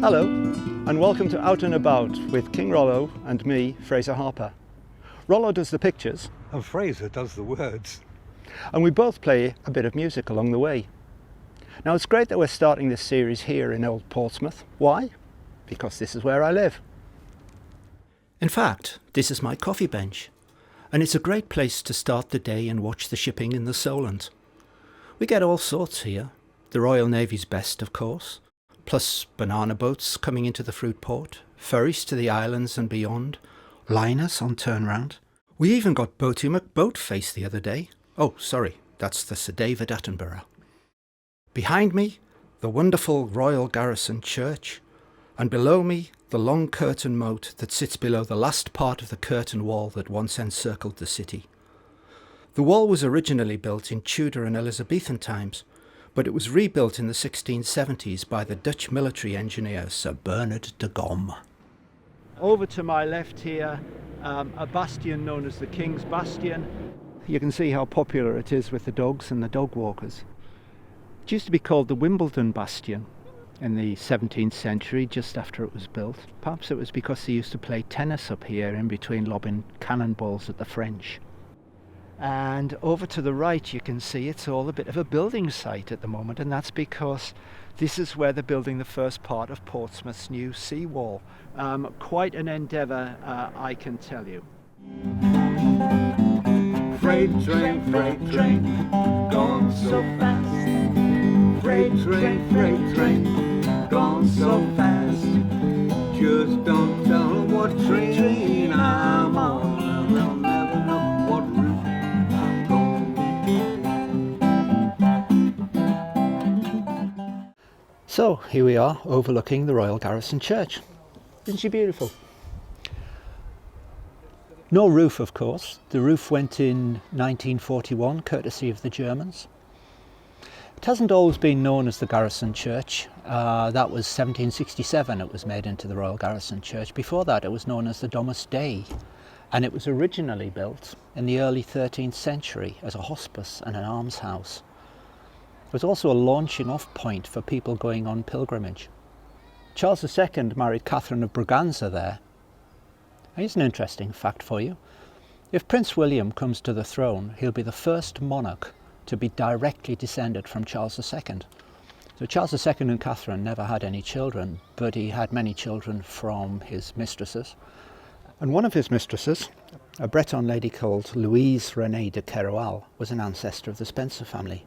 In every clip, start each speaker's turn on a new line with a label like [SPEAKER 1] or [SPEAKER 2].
[SPEAKER 1] Hello, and welcome to Out and About with King Rollo and me, Fraser Harper. Rollo does the pictures,
[SPEAKER 2] and Fraser does the words.
[SPEAKER 1] And we both play a bit of music along the way. Now it's great that we're starting this series here in Old Portsmouth. Why? Because this is where I live. In fact, this is my coffee bench, and it's a great place to start the day and watch the shipping in the Solent. We get all sorts here. The Royal Navy's best, of course, plus banana boats coming into the fruit port, ferries to the islands and beyond, liners on turnaround. We even got Boaty McBoatface the other day. Oh, sorry, that's the Sir David Attenborough. Behind me, the wonderful Royal Garrison church, and below me, the long curtain moat that sits below the last part of the curtain wall that once encircled the city. The wall was originally built in Tudor and Elizabethan times, but it was rebuilt in the 1670s by the Dutch military engineer Sir Bernard de Gaume. Over to my left here, a bastion known as the King's Bastion. You can see how popular it is with the dogs and the dog walkers. It used to be called the Wimbledon Bastion in the 17th century, just after it was built. Perhaps it was because they used to play tennis up here in between lobbing cannonballs at the French. And over to the right you can see it's all a bit of a building site at the moment, and that's because this is where they're building the first part of Portsmouth's new seawall. Quite an endeavour, I can tell you.
[SPEAKER 3] Freight train, going so fast. Freight train, going so fast. Just don't tell what train I'm on, and I'll never know what route I'm going.
[SPEAKER 1] So here we are, overlooking the Royal Garrison Church. Isn't she beautiful? No roof, of course. The roof went in 1941, courtesy of the Germans. It hasn't always been known as the Garrison Church. That was 1767 it was made into the Royal Garrison Church. Before that it was known as the Domus Dei, and it was originally built in the early 13th century as a hospice and an almshouse. It was also a launching off point for people going on pilgrimage. Charles II married Catherine of Braganza there. Here's an interesting fact for you. If Prince William comes to the throne, he'll be the first monarch to be directly descended from Charles II. So Charles II and Catherine never had any children, but he had many children from his mistresses. And one of his mistresses, a Breton lady called Louise Renée de Keroualle, was an ancestor of the Spencer family.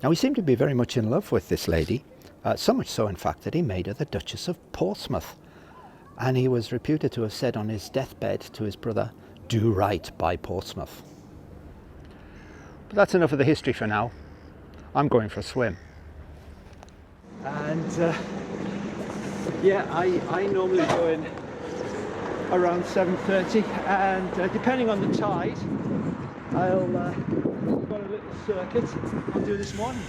[SPEAKER 1] Now he seemed to be very much in love with this lady, so much so in fact that he made her the Duchess of Portsmouth. And he was reputed to have said on his deathbed to his brother, "Do right by Portsmouth." But that's enough of the history for now. I'm going for a swim. And I normally go in around 7:30, and depending on the tide, I've got a little circuit I'll do this morning.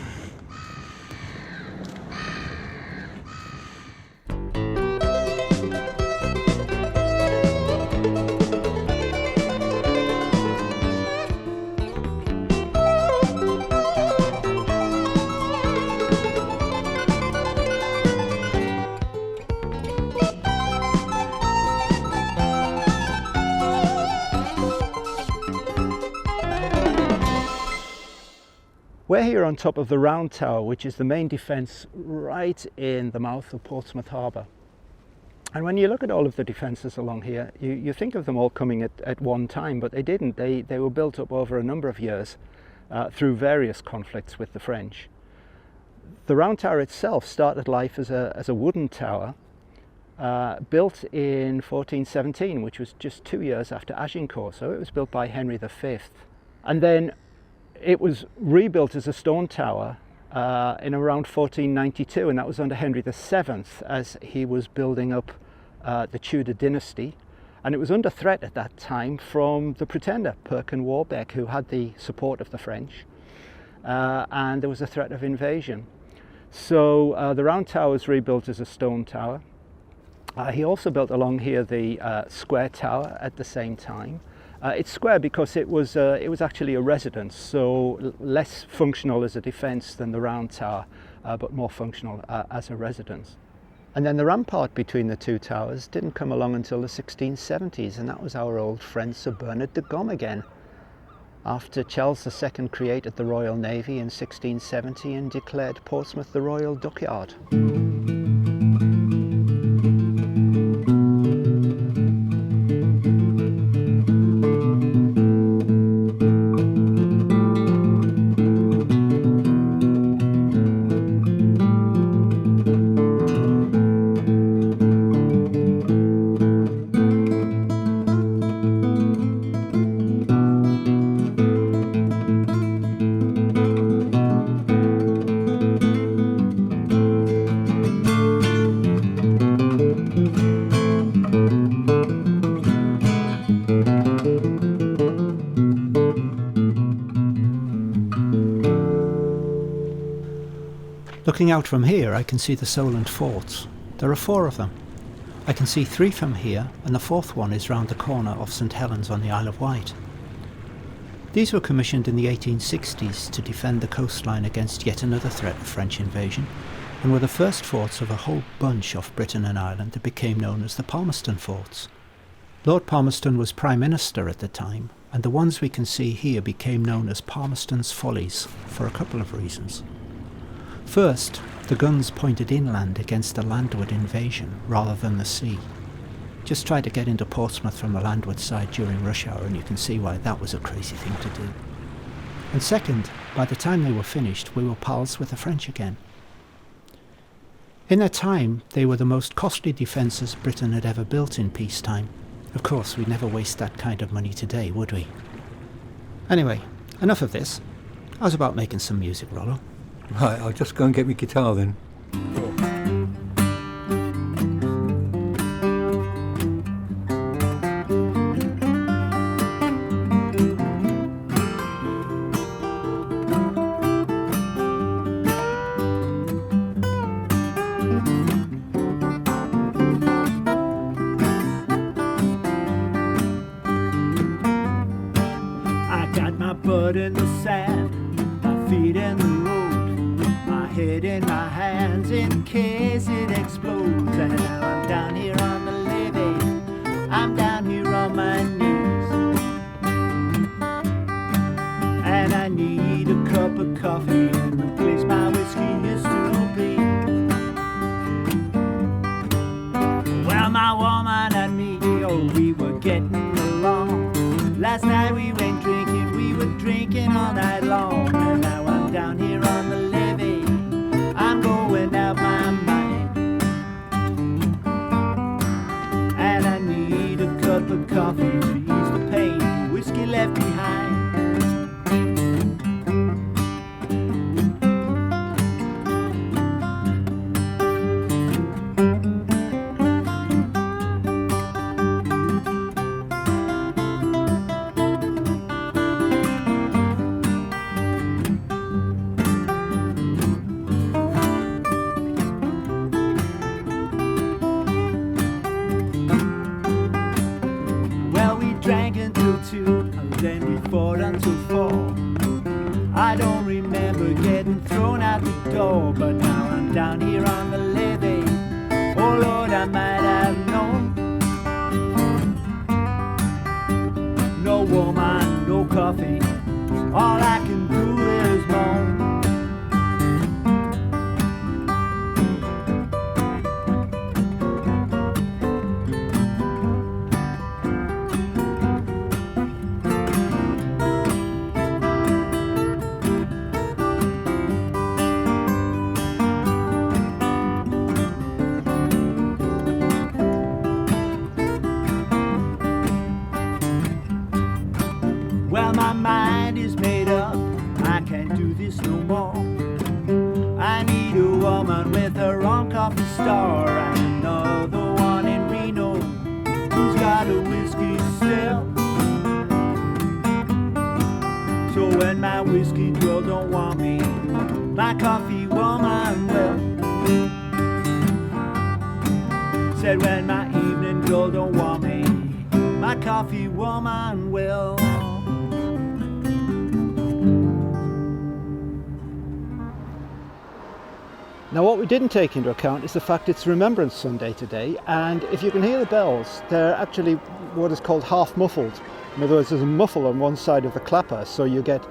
[SPEAKER 1] We're here on top of the Round Tower, which is the main defence right in the mouth of Portsmouth Harbour. And when you look at all of the defences along here, you think of them all coming at one time, but they didn't. They were built up over a number of years through various conflicts with the French. The Round Tower itself started life as a wooden tower built in 1417, which was just 2 years after Agincourt. So it was built by Henry V. And then it was rebuilt as a stone tower in around 1492, and that was under Henry VII as he was building up the Tudor dynasty. And it was under threat at that time from the Pretender, Perkin Warbeck, who had the support of the French, and there was a threat of invasion. So the Round Tower was rebuilt as a stone tower. He also built along here the square tower at the same time. It's square because it was actually a residence, so less functional as a defence than the Round Tower, but more functional as a residence. And then the rampart between the two towers didn't come along until the 1670s, and that was our old friend Sir Bernard de Gaume again, after Charles II created the Royal Navy in 1670 and declared Portsmouth the Royal Dockyard. Looking out from here, I can see the Solent Forts. There are 4 of them. I can see 3 from here, and the 4th one is round the corner of St Helens on the Isle of Wight. These were commissioned in the 1860s to defend the coastline against yet another threat of French invasion, and were the first forts of a whole bunch off Britain and Ireland that became known as the Palmerston Forts. Lord Palmerston was Prime Minister at the time, and the ones we can see here became known as Palmerston's Follies for a couple of reasons. First, the guns pointed inland against a landward invasion rather than the sea. Just try to get into Portsmouth from the landward side during rush hour and you can see why that was a crazy thing to do. And second, by the time they were finished, we were pals with the French again. In their time, they were the most costly defences Britain had ever built in peacetime. Of course, we'd never waste that kind of money today, would we? Anyway, enough of this. How's about making some music, Rollo?
[SPEAKER 2] Right, I'll just go and get my guitar then.
[SPEAKER 3] I got my butt in the sand, my feet in the road, head in my hands in case it explodes. And now I'm down here on the levee, I'm down here on my knees, and I need a cup of coffee and the place my whiskey used to be. Well, my woman and me, oh, we were getting along. Last night we went drinking, we were drinking all night long. And now I'm down here on the levee, I'm going out my mind, and I need a cup of coffee to ease the pain the whiskey left behind. Then we fought until 4. I don't remember getting thrown out the door, but now I'm down here on the levee. Oh Lord, I might have known. No woman, no coffee, all I can do is moan. Well, my mind is made up, I can't do this no more. I need a woman with her own coffee store, and another one in Reno who's got a whiskey still. So when my whiskey girl don't want me, my coffee woman will. Said when my evening girl don't want me, my coffee woman will.
[SPEAKER 1] Now what we didn't take into account is the fact it's Remembrance Sunday today, and if you can hear the bells, they're actually what is called half muffled. In other words, there's a muffle on one side of the clapper, so you get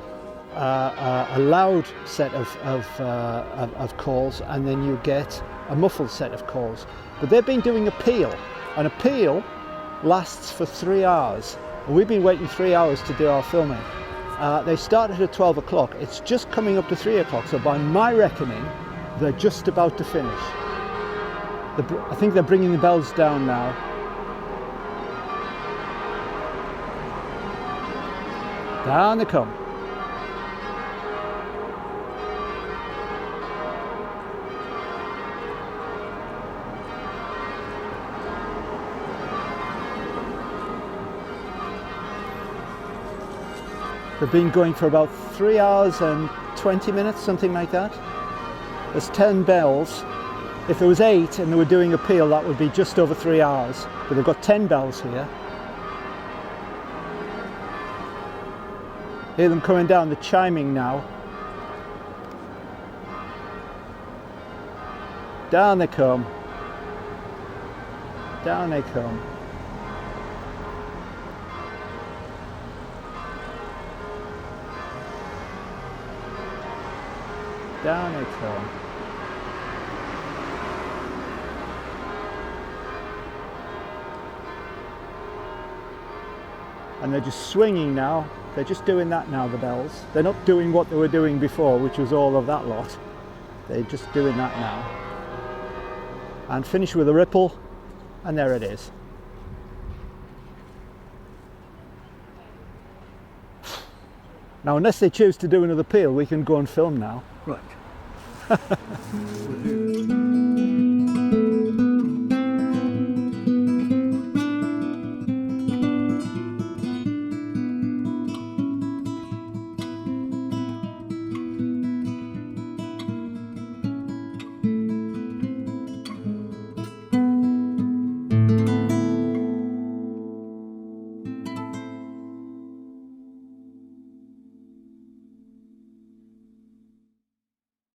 [SPEAKER 1] a loud set of calls, and then you get a muffled set of calls. But they've been doing a peal, and a peal lasts for 3 hours. And we've been waiting 3 hours to do our filming. They started at 12 o'clock. It's just coming up to 3 o'clock, so by my reckoning, they're just about to finish. I think they're bringing the bells down now. Down they come. They've been going for about 3 hours and 20 minutes, something like that. There's 10 bells. If there was 8 and they were doing a peal, that would be just over 3 hours. But they've got 10 bells here. Hear them coming down, they're chiming now. Down they come. Down they come. Down they come. And they're just swinging now. They're just doing that now, the bells. They're not doing what they were doing before, which was all of that lot. They're just doing that now. And finish with a ripple, and there it is. Now, unless they choose to do another peal, we can go and film now.
[SPEAKER 2] Right.